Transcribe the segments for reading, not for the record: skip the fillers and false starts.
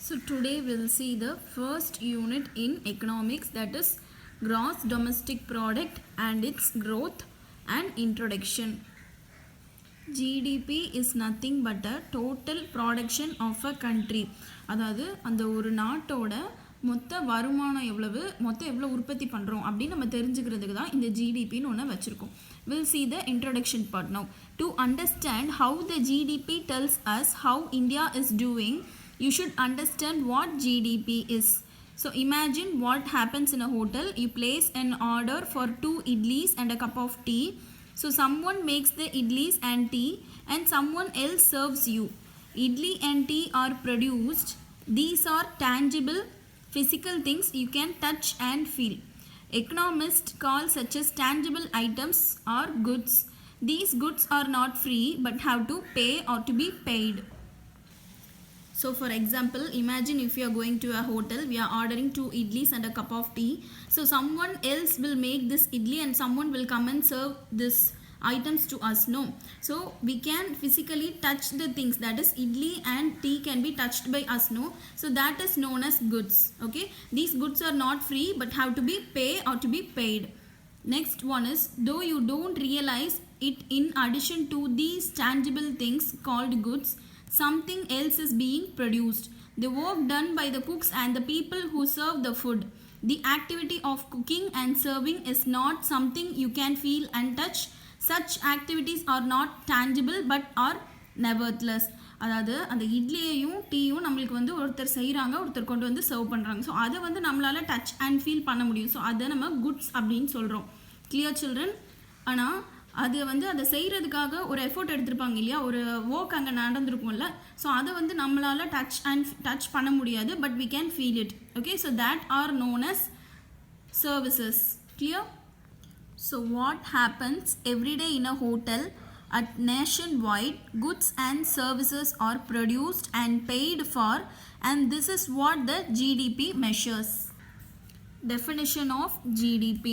So today we'll see the first unit in economics, that is gross domestic product and its growth and introduction. GDP is nothing but a total production of a country. அதாவது அந்த ஒரு நாட்டோட மொத்த வருமானம் எவ்வளவு, மொத்தம் எவ்வளோ உற்பத்தி பண்ணுறோம் அப்படின்னு நம்ம தெரிஞ்சுக்கிறதுக்கு தான் இந்த ஜிடிபின்னு ஒன்று வச்சுருக்கோம். We'll see the introduction part now. To understand how the GDP tells us how India is doing, you should understand what GDP is. So imagine what happens in a hotel. You place an order for 2 idlis and a cup of tea. So someone makes the idlis and tea and someone else serves you. Idli and tea are produced. These are tangible physical things you can touch and feel. Economists call such as tangible items or goods. These goods are not free but have to pay or to be paid. So for example, imagine if you are going to a hotel, we are ordering 2 idlis and a cup of tea. So someone else will make this idli and someone will come and serve this items to us. No. So we can physically touch the things, that is idli and tea can be touched by us. No. So that is known as goods. Okay. These goods are not free but have to be paid or to be paid. Next one is, though you don't realize it, in addition to these tangible things called goods, something else is being produced. The work done by the cooks and the people who serve the food. The activity of cooking and serving is not something you can feel and touch. Such activities are not tangible but are nevertheless. அதாவது அந்த இட்லியையும் டீயும் நம்மளுக்கு வந்து ஒருத்தர் செய்கிறாங்க, ஒருத்தர் கொண்டு வந்து சர்வ் பண்ணுறாங்க. ஸோ அதை வந்து நம்மளால் டச் அண்ட் ஃபீல் பண்ண முடியும். ஸோ அதை நம்ம குட்ஸ் அப்படின்னு சொல்கிறோம். Clear children? ஆனால் அது வந்து அதை செய்கிறதுக்காக ஒரு எஃபோர்ட் எடுத்திருப்பாங்க இல்லையா, ஒரு ஒர்க் அங்கே நடந்திருக்கும்ல. ஸோ அதை வந்து நம்மளால் டச் பண்ண முடியாது, but we can feel it. Okay, so that are known as services. Clear? So what happens every day in a hotel at nationwide, goods and services are produced and paid for, and this is what the GDP measures. Definition of GDP.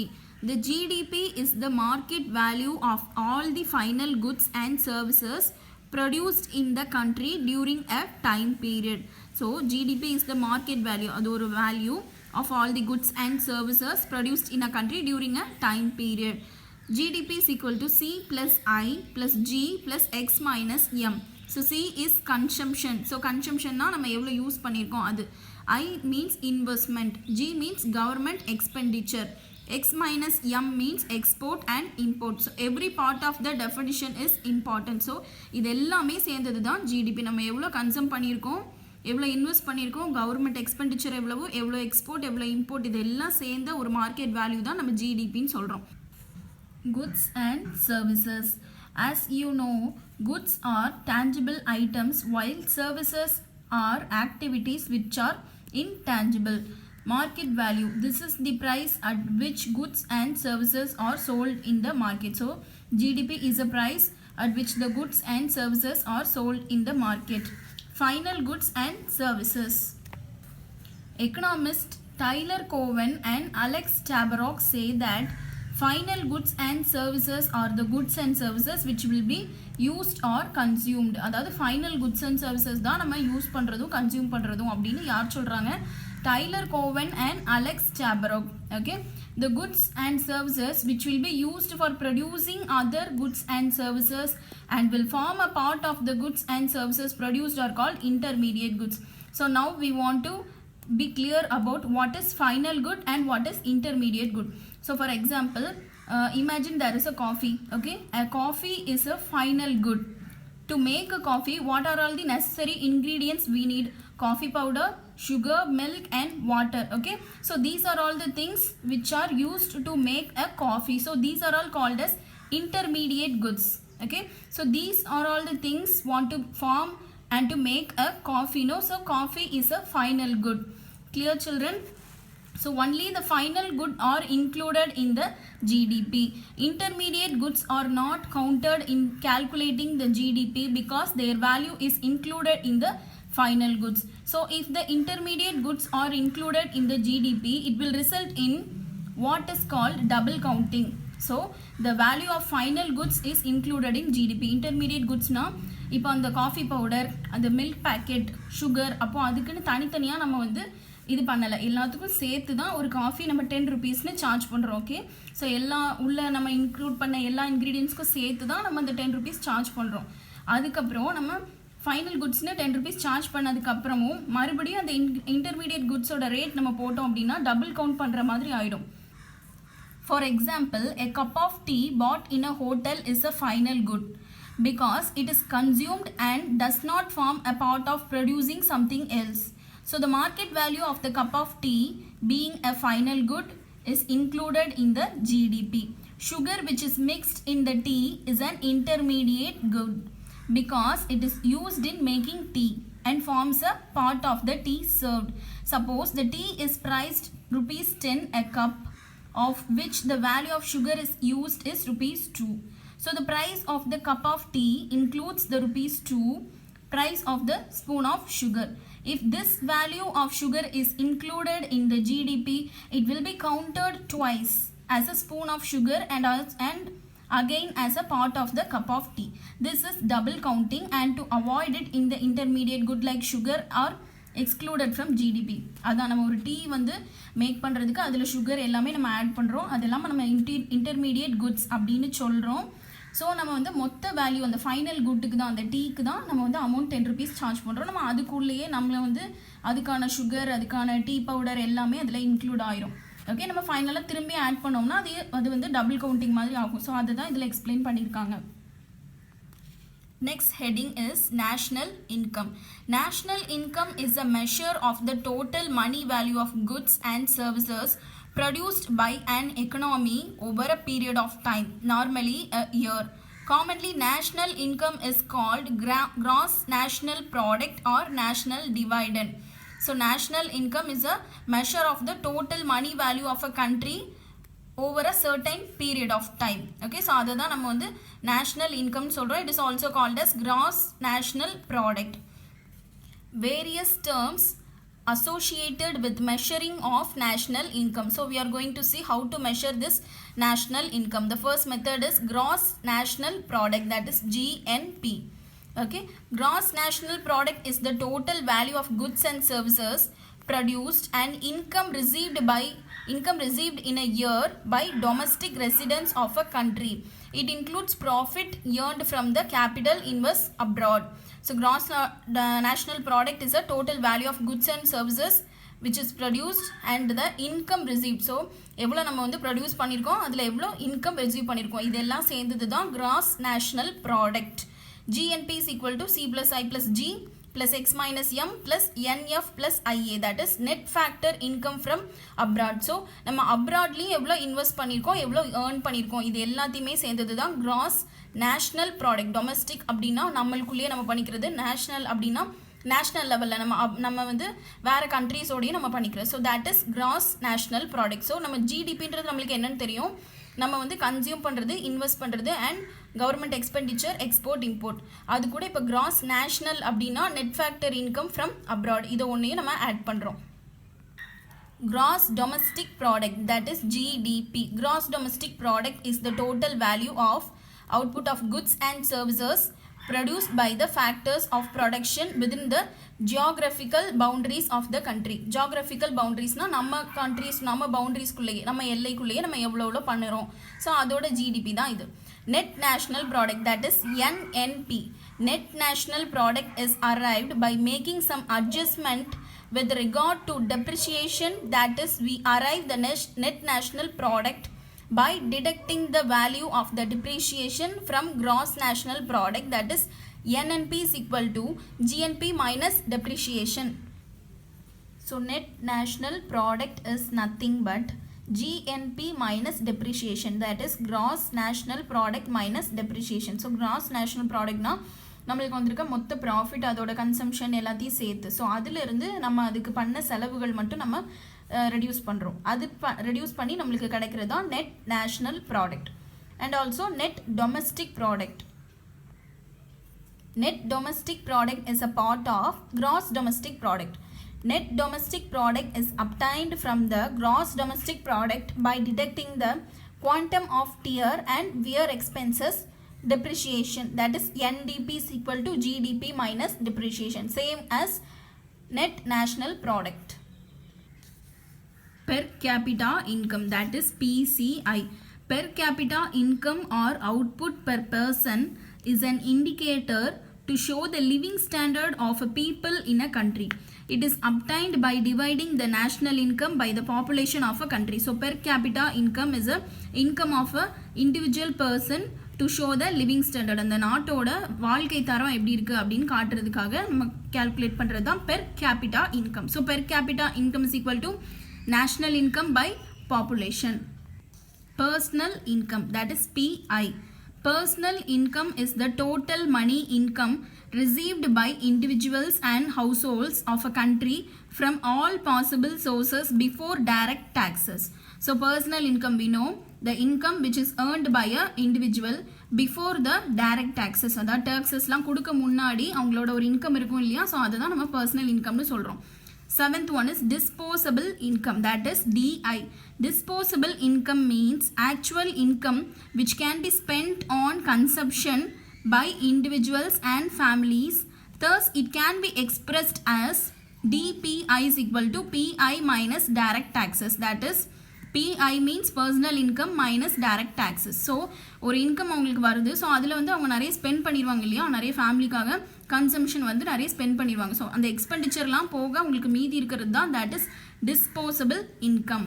The GDP is the market value of all the final goods and services produced in the country during a time period. So GDP is the market value, அது ஒரு value of all the goods and services produced in a country during a time period. GDP is equal to C plus I plus G plus X minus M. So C is consumption. So consumption na நம்ம எவ்வளோ use பண்ணியிருக்கோம் அது. I means investment. G means government expenditure. X minus M means export and import. So every part of the definition is important. So இது எல்லாமே சேர்ந்தது தான் GDP. நம்ம எவ்வளோ கன்சம் பண்ணியிருக்கோம், எவ்வளோ இன்வெஸ்ட் பண்ணியிருக்கோம், கவர்மெண்ட் எக்ஸ்பெண்டிச்சர் எவ்வளவோ, எவ்வளோ எக்ஸ்போர்ட், எவ்வளோ இம்போர்ட், இதெல்லாம் சேர்ந்த ஒரு மார்க்கெட் வேல்யூ தான் நம்ம ஜிடிபின்னு சொல்கிறோம். Goods and services. As you know, goods are tangible items while services are activities which are intangible. Market value. This is the price at which goods and services are sold in the market. So GDP is a price at which the goods and services are sold in the market. Final goods and services. Economists Tyler Cowen and Alex Tabarrok say that final goods and services are the goods and services which will be used or consumed. அதாவது final goods and services தான் நம்ம use பண்ணுறதும் consume பண்ணுறதும் அப்படின்னு யார் சொல்கிறாங்க? Tyler Cowen and Alex Tabarrok. Okay, the goods and services which will be used for producing other goods and services and will form a part of the goods and services produced are called intermediate goods. So now we want to be clear about what is final good and what is intermediate good. So for example, imagine there is a coffee. Okay, a coffee is a final good. To make a coffee, what are all the necessary ingredients we need? Coffee powder, sugar, milk and water. Okay, so these are all the things which are used to make a coffee. So these are all called as intermediate goods. Okay, so these are all the things want to form and to make a coffee. No, so coffee is a final good. Clear children? So only the final good are included in the GDP. Intermediate goods are not counted in calculating the GDP because their value is included in the final goods. So if the intermediate goods are included in the GDP, it will result in what is called double counting. So the value of final goods is included in GDP. Intermediate goods na இப்போ அந்த coffee powder, அந்த milk packet, sugar, அப்போ அதுக்குன்னு தனித்தனியாக நம்ம வந்து இது பண்ணலை, எல்லாத்துக்கும் சேர்த்து தான் ஒரு காஃபி நம்ம 10 ருபீஸ்னு சார்ஜ் பண்ணுறோம். ஓகே, ஸோ எல்லா உள்ள நம்ம இன்க்ளூட் பண்ண எல்லா இன்க்ரீடியன்ஸ்க்கும் சேர்த்து தான் நம்ம அந்த 10 ருபீஸ் சார்ஜ் பண்ணுறோம். அதுக்கப்புறம் நம்ம ஃபைனல் குட்ஸ்னு 10 ருபீஸ் சார்ஜ் பண்ணதுக்கப்புறமும் மறுபடியும் அந்த இன்டர்மீடியட் குட்ஸோட ரேட் நம்ம போட்டோம் அப்படின்னா டபுள் கவுண்ட் பண்ணுற மாதிரி ஆகிடும். For example, a cup of tea bought in a hotel is a final good because it is consumed and does not form a part of producing something else. So the market value of the cup of tea being a final good is included in the GDP. Sugar which is mixed in the tea is an intermediate good because it is used in making tea and forms a part of the tea served. Suppose the tea is priced rupees 10 a cup, of which the value of sugar is used is rupees 2. So the price of the cup of tea includes the rupees 2 price of the spoon of sugar. If this value of sugar is included in the GDP, it will be counted twice as a spoon of sugar and again as a part of the cup of tea. This is double counting, and to avoid it in the intermediate good like sugar are excluded from GDP. அதான் நம்ம ஒரு tea வந்து make பண்ணுறதுக்கு அதில் sugar எல்லாமே நம்ம add பண்ணுறோம், அதெல்லாம் நம்ம இன்டர்மீடியட் குட்ஸ் அப்படின்னு சொல்கிறோம். ஸோ நம்ம வந்து மொத்த வேல்யூ அந்த ஃபைனல் குட்டுக்கு தான், அந்த டீக்கு தான் நம்ம வந்து அமௌண்ட் 10 ருபீஸ் சார்ஜ் பண்ணுறோம். நம்ம அதுக்குள்ளேயே நம்மளை வந்து அதுக்கான சுகர், அதுக்கான டீ பவுடர் எல்லாமே அதில் இன்க்ளூட் ஆயிரும். ஓகே, நம்ம ஃபைனலாக திரும்பி ஆட் பண்ணோம்னா அது வந்து டபுள் கவுண்டிங் மாதிரி ஆகும். ஸோ அதுதான் இதில் எக்ஸ்பிளைன் பண்ணியிருக்காங்க. Next heading is national income. National income is a measure of the total money value of goods and services produced by an economy over a period of time, normally a year. Commonly, national income is called gross national product or national dividend. So, national income is a measure of the total money value of a country over a certain period of time. Okay, so அதுதான் நம்ம வந்து national income சொல்கிறோம். It is also called as gross national product. Various terms associated with measuring of national income. So we are going to see how to measure this national income. The first method is gross national product, that is GNP. Okay, gross national product is the total value of goods and services produced and income received in a year by domestic residents of a country. It includes profit earned from the capital invest abroad. So gross national product is a total value of goods and services which is produced and the income received. So எவ்வளோ நம்ம வந்து produce பண்ணியிருக்கோம், அதில் எவ்வளோ income receive பண்ணியிருக்கோம், இதெல்லாம் சேர்ந்தது தான் gross national product. GNP is equal to C plus I plus G plus X minus M plus NF plus IA, that is net factor income from abroad. So நம்ம அப்ராட்லேயும் எவ்வளோ invest பண்ணியிருக்கோம், எவ்வளோ earn பண்ணியிருக்கோம், இது எல்லாத்தையுமே சேர்ந்தது தான் gross national product. டொமஸ்டிக் அப்படின்னா நம்மளுக்குள்ளேயே நம்ம பண்ணிக்கிறது, நேஷ்னல் அப்படின்னா நேஷ்னல் லெவலில் நம்ம வந்து வேறு கண்ட்ரீஸோடையும் நம்ம பண்ணிக்கிறோம். So that is cross national product. So நம்ம ஜிடிபின்றது நம்மளுக்கு என்னென்னு தெரியும், நம்ம வந்து கன்சியூம் பண்ணுறது, இன்வெஸ்ட் பண்ணுறது and government expenditure, export, import. அது கூட இப்போ கிராஸ் நேஷ்னல் அப்படின்னா net factor income from abroad, இதை ஒன்றையும் நம்ம ஆட் பண்ணுறோம். Gross domestic product, that is GDP. Gross domestic product is the total value of output of goods and services produced by the factors of production within the geographical boundaries of the country. Geographical boundaries na நம்ம countries, நம்ம boundariesக்குள்ளேயே, நம்ம எல்லைக்குள்ளேயே நம்ம எவ்வளோ பண்ணுறோம். So அதோட GDP தான் இது. Net national product, that is NNP. Net national product is arrived by making some adjustment with regard to depreciation, that is we arrive the net national product by deducting the value of the depreciation from gross national product, that is NNP is equal to GNP minus depreciation. So net national product is nothing but GNP minus depreciation, that is gross national product minus depreciation. So gross national product na நம்மளுக்கு வந்திருக்க மொத்த profit, அதோட consumption எல்லாத்தையும் சேர்த்து, so அதிலிருந்து நம்ம அதுக்கு பண்ண செலவுகள் மட்டும் நம்ம ரெடியூஸ் பண்ணுறோம். அது ரெடியூஸ் பண்ணி நம்மளுக்கு கிடைக்கிறது தான் net national product. And also net domestic product. Net domestic product is a part of gross domestic product. Net domestic product is obtained from the gross domestic product by deducting the quantum of tear and wear expenses depreciation, that is NDP is equal to GDP minus depreciation, same as net national product. Per capita income, that is PCI. Per capita income or output per person is an indicator to show the living standard of a people in a country. It is obtained by dividing the national income by the population of a country. So per capita income is a income of a individual person to show the living standard. அந்த நாட்டோட வாழ்க்கை தரம் எப்படி இருக்கு அப்படின்னு காட்டுறதுக்காக நம்ம calculate பண்றது தான் per capita income. So per capita income is equal to national income by population. Personal income, that is PI. Personal income is the total money income received by individuals and households of a country from all possible sources before direct taxes. So personal income, we know the income which is earned by a individual before the direct taxes. அதாவது taxesலாம் கொடுக்க முன்னாடி அவங்களோட ஒரு income இருக்கும் இல்லையா, so அதுதான் நம்ம personal incomeனு சொல்கிறோம். Seventh one is disposable income, that is DI. Disposable income means actual income which can be spent on consumption by individuals and families. Thus, it can be expressed as DPI is equal to PI minus direct taxes, that is PI means personal income minus direct taxes. So ஒரு income அவங்களுக்கு வருது, so அதில் வந்து அவங்க நிறைய spend பண்ணிடுவாங்க இல்லையா, நிறைய ஃபேமிலிக்காக கன்சம்ஷன் வந்து நிறைய ஸ்பெண்ட் பண்ணிடுவாங்க. ஸோ அந்த எக்ஸ்பெண்டிச்சர்லாம் போக உங்களுக்கு மீதி இருக்கிறது தான் that is disposable income.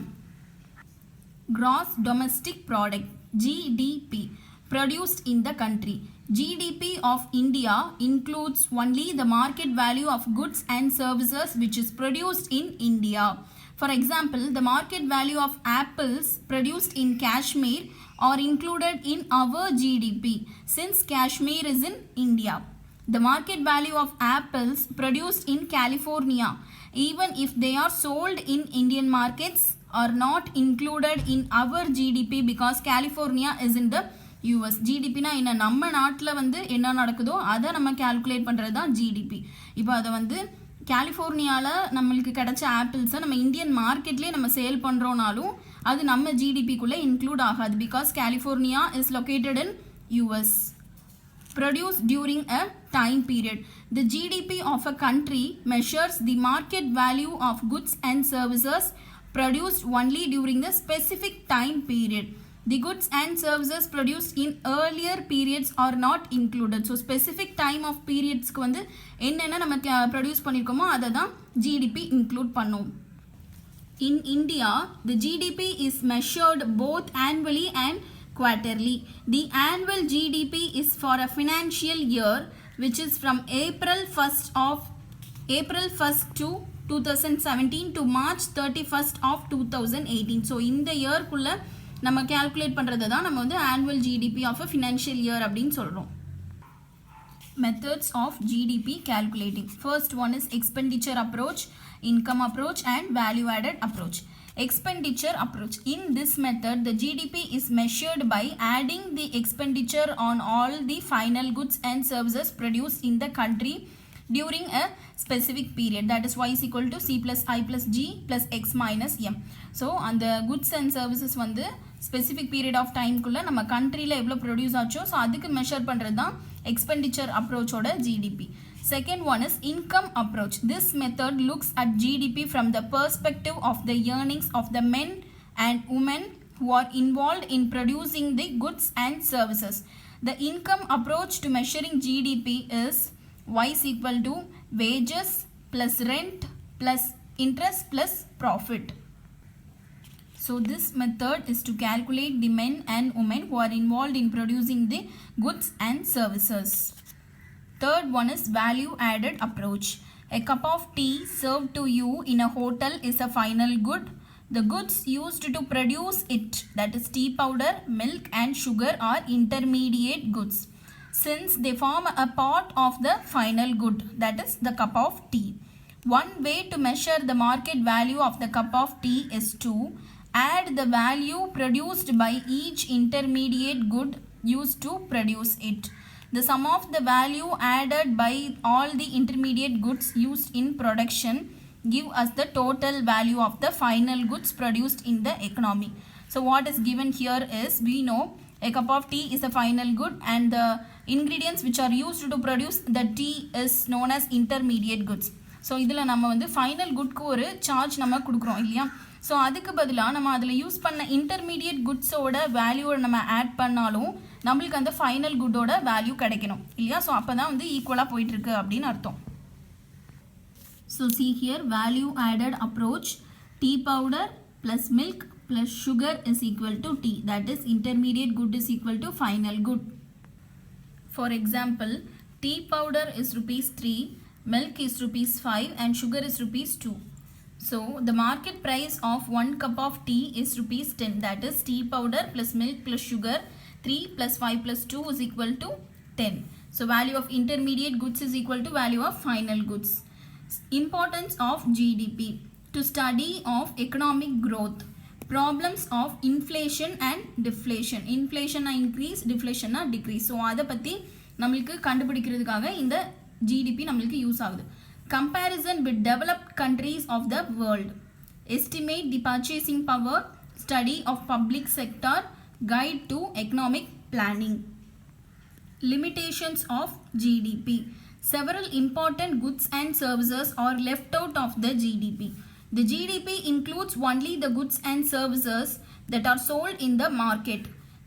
Gross domestic product, GDP, produced in the country. GDP of India includes only the market value of goods and services which is produced in India. For example, the market value of apples produced in Kashmir are included in our GDP since Kashmir is in India. The market value of apples produced in California, even if they are sold in Indian markets, are not included in our GDP because California is in the US. GDPனா என்ன, நம்ம நாட்டில் வந்து என்ன நடக்குதோ அதை நம்ம calculate பண்ணுறது தான் GDP. இப்போ அதை வந்து கலிஃபோர்னியாவில் நம்மளுக்கு கிடைச்ச ஆப்பிள்ஸை நம்ம இந்தியன் மார்க்கெட்லேயே நம்ம சேல் பண்ணுறோனாலும் அது நம்ம ஜிடிபிக்குள்ளே இன்க்ளூட் ஆகாது because California is located in US. Produced during a time period. The GDP of a country measures the market value of goods and services produced only during the specific time period. The goods and services produced in earlier periods are not included. So specific time of periodsக்கு வந்து என்னென்ன நம்ம produce பண்ணியிருக்கோமோ அதை தான் GDP include பண்ணும். In India, the GDP is measured both annually and quarterly. The annual GDP is for a financial year which is from April 1st to 2017 to March 31st of 2018. So இந்த இயர்க்குள்ள நம்ம calculate பண்ணுறது தான் நம்ம வந்து annual GDP of a financial year அப்படின்னு சொல்கிறோம். Methods of GDP calculating. First one is expenditure approach, income approach and value added approach. Expenditure approach. In this method, the GDP is measured by adding the expenditure on all the final goods and services produced in the country during a specific period, that is y is equal to c plus I plus g plus x minus m. So அந்த goods and services வந்து specific period of time குள்ள நம்ம countryல எவ்வளோ produce ஆச்சோ so அதுக்கு measure பண்ணுறது தான் expenditure அப்ரோச்சோட GDP. Second one is income approach. This method looks at GDP from the perspective of the earnings of the men and women who are involved in producing the goods and services. The income approach to measuring GDP is y is equal to wages plus rent plus interest plus profit. So this method is to calculate the men and women who are involved in producing the goods and services. Third one is value added approach. A cup of tea served to you in a hotel is a final good. The goods used to produce it, that is tea powder, milk and sugar, are intermediate goods, since they form a part of the final good, that is the cup of tea. One way to measure the market value of the cup of tea is to add the value produced by each intermediate good used to produce it. The sum of the value added by all the intermediate goods used in production give us the total value of the final goods produced in the economy. So what is given here is, we know A cup of tea is the final good and the ingredients which are used to produce the tea is known as intermediate goods. So இதில் நம்ம வந்து final குட்க்கு ஒரு charge நம்ம கொடுக்குறோம் இல்லையா. So அதுக்கு பதிலாக நம்ம அதில் யூஸ் பண்ண இன்டர்மீடியட் குட்ஸோட வேல்யூவை நம்ம ஆட் பண்ணாலும் நம்மளுக்கு அந்த ஃபைனல் குட்டோட வேல்யூ கிடைக்கணும் இல்லையா. ஸோ அப்போ தான் வந்து ஈக்குவலாக போயிட்டுருக்கு அப்படின்னு அர்த்தம். So see here value added approach, tea powder plus milk plus sugar is equal to tea, that is intermediate good is equal to final good. For example, tea powder is rupees 3, milk is rupees 5 and sugar is rupees 2. So the market price of 1 cup of tea is rupees 10, that is tea powder plus milk plus sugar 3 plus 5 plus 2 is equal to 10. So value of intermediate goods is equal to value of final goods. Importance of GDP to study of economic growth, problems of inflation and deflation. Inflation increase, deflation decrease. So அதை பற்றி நம்மளுக்கு கண்டுபிடிக்கிறதுக்காக இந்த GDP நம்மளுக்கு use ஆகுது. Comparison with developed countries of the world, estimate the purchasing power, study of public sector, guide to economic planning. Limitations of GDP. Several important goods and services are left out of the GDP. The GDP includes only the goods and services that are sold in the market.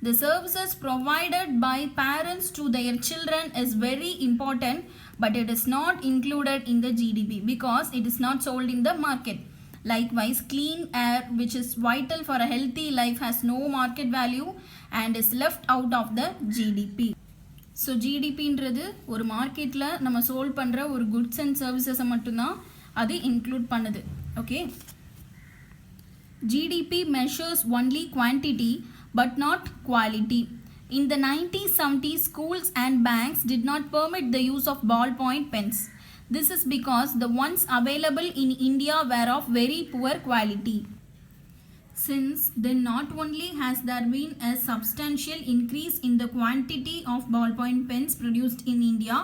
The services provided by parents to their children is very important, but it is not included in the GDP because it is not sold in the market. Likewise, clean air, which is vital for a healthy life, has no market value and is left out of the GDP. So ஜிடிபின்றது ஒரு மார்க்கெட்டில் நம்ம solve பண்ணுற ஒரு goods and சர்வீசஸை மட்டும்தான் அது include பண்ணுது. Okay, GDP measures only quantity but not quality. In the 1970s, schools and banks did not permit the use of ballpoint pens. This is because the ones available in India were of very poor quality. Since then, not only has there been a substantial increase in the quantity of ballpoint pens produced in India,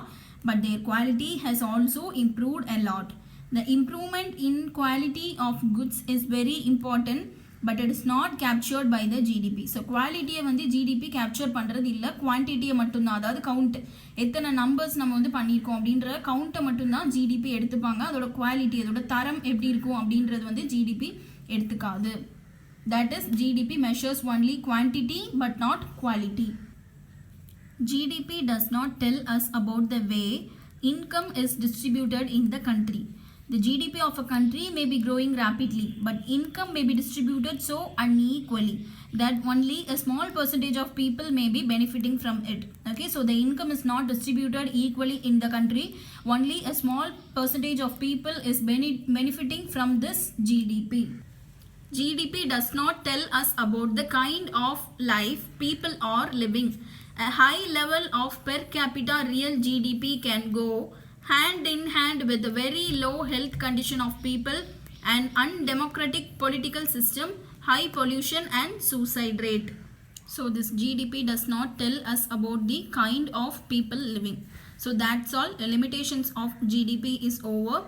but their quality has also improved a lot. The improvement in quality of goods is very important, but it is not captured by the GDP. So quality வந்து GDP capture பண்ணுறது இல்லை, குவான்டிட்டியை மட்டும்தான், அதாவது count எத்தனை numbers நம்ம வந்து பண்ணியிருக்கோம் அப்படின்ற கவுண்ட்டை மட்டும்தான் GDP எடுத்துப்பாங்க. அதோட குவாலிட்டி, அதோட தரம் எப்படி இருக்கும் அப்படின்றது வந்து GDP எடுத்துக்காது. That is, GDP measures only quantity but not quality. GDP does not tell us about the way income is distributed in the country. The GDP of a country may be growing rapidly, but income may be distributed so unequally that only a small percentage of people may be benefiting from it. Okay, so the income is not distributed equally in the country. Only a small percentage of people is benefiting from this GDP. GDP does not tell us about the kind of life people are living. A high level of per capita real GDP can go hand in hand with the very low health condition of people, an undemocratic political system, high pollution and suicide rate. So this GDP does not tell us about the kind of people living. So that's all. The limitations of GDP is over.